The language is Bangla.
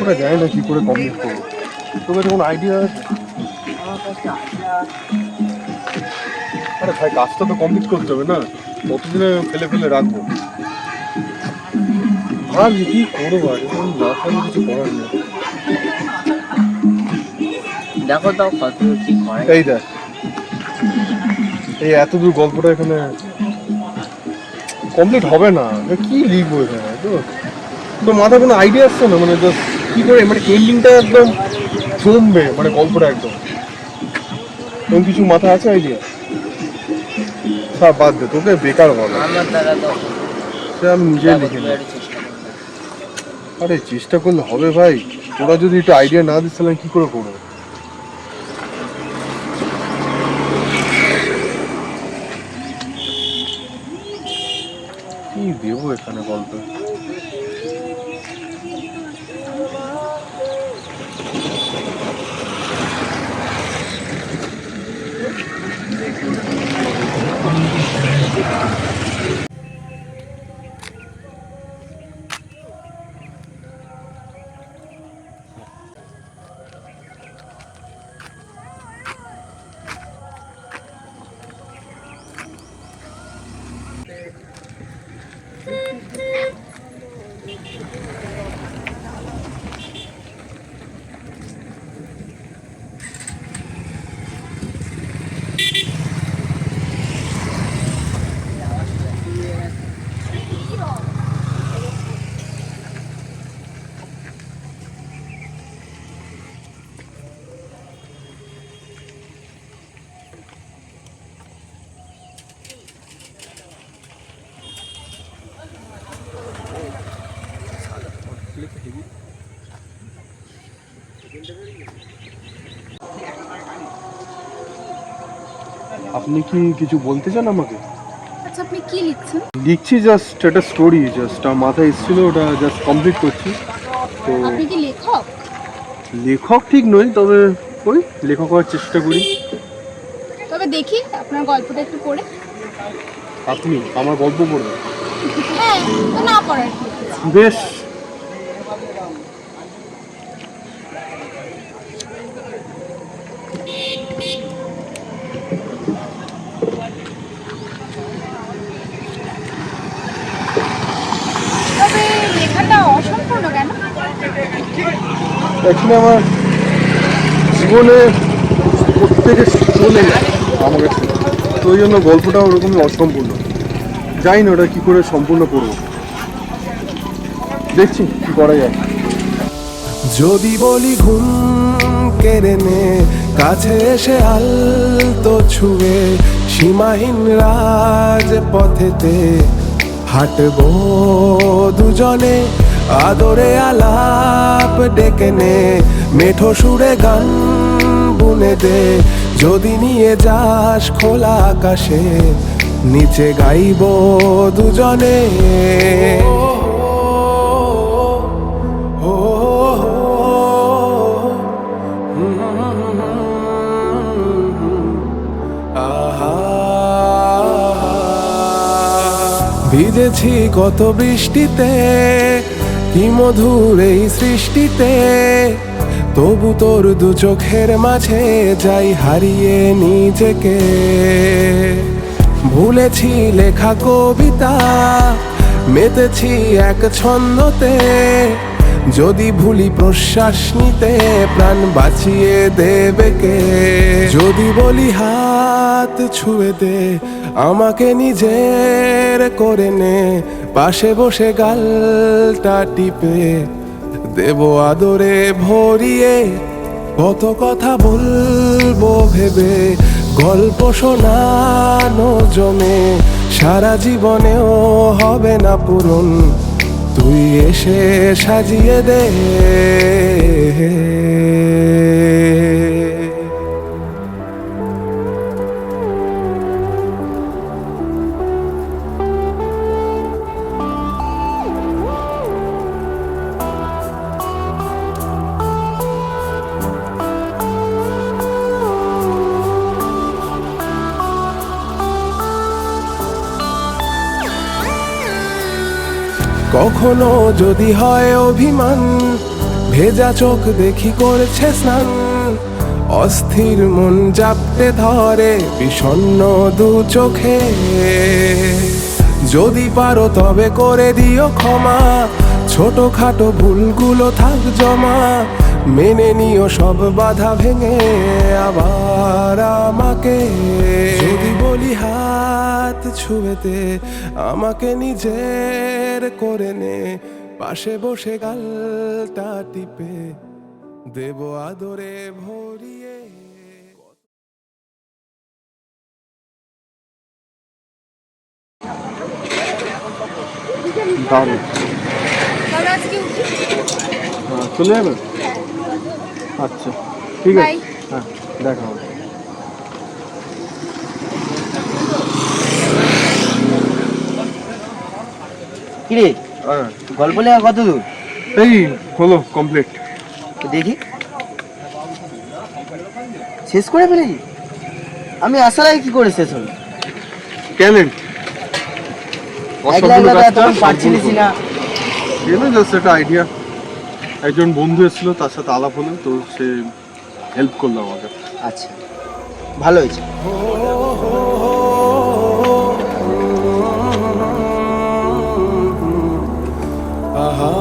গল্পটা যায় না কি করে কমপ্লিট করবো। তোর কাছে কোনো আইডিয়া আছে? আরে ভাই কাজটা তো কমপ্লিট করতে হবে না, কতদিনে ফেলে ফেলে রাখবো। আর কি করবো, আর এখন না থাকলে কিছু করার নেই। দেখো তো কত কি হয়। এই দেখ, এই এতদূর গল্পটা এখানে কমপ্লিট হবে না। কি লিখবো এখানে? তো মাথায় কোনো আইডিয়া আসছে না, মানে জাস্ট কি করে মানে এন্ডিংটা একদম জমবে, মানে গল্পটা একদম এরকম কিছু মাথায় আছে আইডিয়া? সব বাদ দে, তোকে বেকার বলো। আমার দ্বারা তো সে আমি নিজে লিখে নিই। আরে চেষ্টা করলে হবে ভাই, তোরা যদি একটু আইডিয়া না দিস তাহলে কি করে করবো? কি দেবো এখানে গল্পে? আপনি কি কিছু বলতে চান আমাকে? আচ্ছা, আপনি কি লিখছেন? লিখছি জাস্ট একটা স্টোরি, জাস্ট আমার মাথায় এসেছিল, ওটা জাস্ট কমপ্লিট করছি। তো আপনি কি লেখক? লেখক ঠিক নই, তবে ওই লেখক হওয়ার চেষ্টা করি। তবে দেখি আপনার গল্পটা একটু পড়ে। আপনি আমার গল্প পড়বেন? হ্যাঁ, তো না পড়ার কি আছে? বেশ। তবে লেখাটা অসম্পূর্ণ কেন? অ্যাকচুয়ালি আমার জীবনে প্রত্যেকে চলে যায় আমার কাছে, তো ওই জন্য গল্পটা ওরকমই অসম্পূর্ণ। জানি না ওটা কী করে সম্পূর্ণ করবো, দেখছি কী করা যায়। যদি বলি ঘুম কেড়ে নে, কাছে এসে আলতো ছুঁয়ে সীমাহীন রাজ পথেতে হাঁটবো দুজনে, আদরে আলাপ ডেকে নে, মেঠো সুরে গান বুনে দে, যদি নিয়ে যাস খোলা আকাশে, নিচে গাইবো দুজনে। ভিজেছি কত বৃষ্টিতে, কি মধুর এই সৃষ্টিতে, তবু তোর দু চোখের মাঝে যাই হারিয়ে নিজেকে। ভুলেছি লেখা কবিতা, মেতেছি এক ছন্দতে, যদি ভুলি প্রশ্বাস নিতে প্রাণ বাঁচিয়ে দেবে কে। যদি বলি হাত ছুঁয়ে দে, আমাকে নিজের করে নে, পাশে বসে গালটা টিপে দেব আদরে ভরিয়ে, কত কথা বলবো ভেবে, গল্প শোনানো জমে, সারা জীবনেও হবে না পূরণ, তুই এসে সাজিয়ে দে। কখনো যদি হয় অভিমান, ভেজা চোখ দেখি করেছে স্নান, অস্থির মন জাপটে ধরে বিষণ্ণ দু চোখে। যদি পারো তবে করে দিও ক্ষমা, ছোটখাটো ভুলগুলো থাক জমা, মেনে নিও সব বাধা ভেঙে আবার আমাকে। যদি বলি হাত ছুঁয়েতে আমাকে নিজের করে নে, পাশে বসে গালটা টিপে দেব আদরে ভরিয়ে। দারুণ। তাহলে আজকে উঠি। চলে যাবে? আচ্ছা ঠিক আছে। Bye. হ্যাঁ দেখা হবে। কিরে হ্যাঁ গল্প লেখা কত দূর? এই হলো কমপ্লিট। দেখি শেষ করে ফেলেছি? আমি আসার আগে কি করে শেষ হলো? ট্যালেন্ট একলা একলা তো এতক্ষণ পারছিলিস না। জাস্ট একটা আইডিয়া। একজন বন্ধু এসেছিল, তার সাথে আলাপ হলো, তো সে হেল্প করলো আমাকে। আচ্ছা ভালো হয়েছে। আহা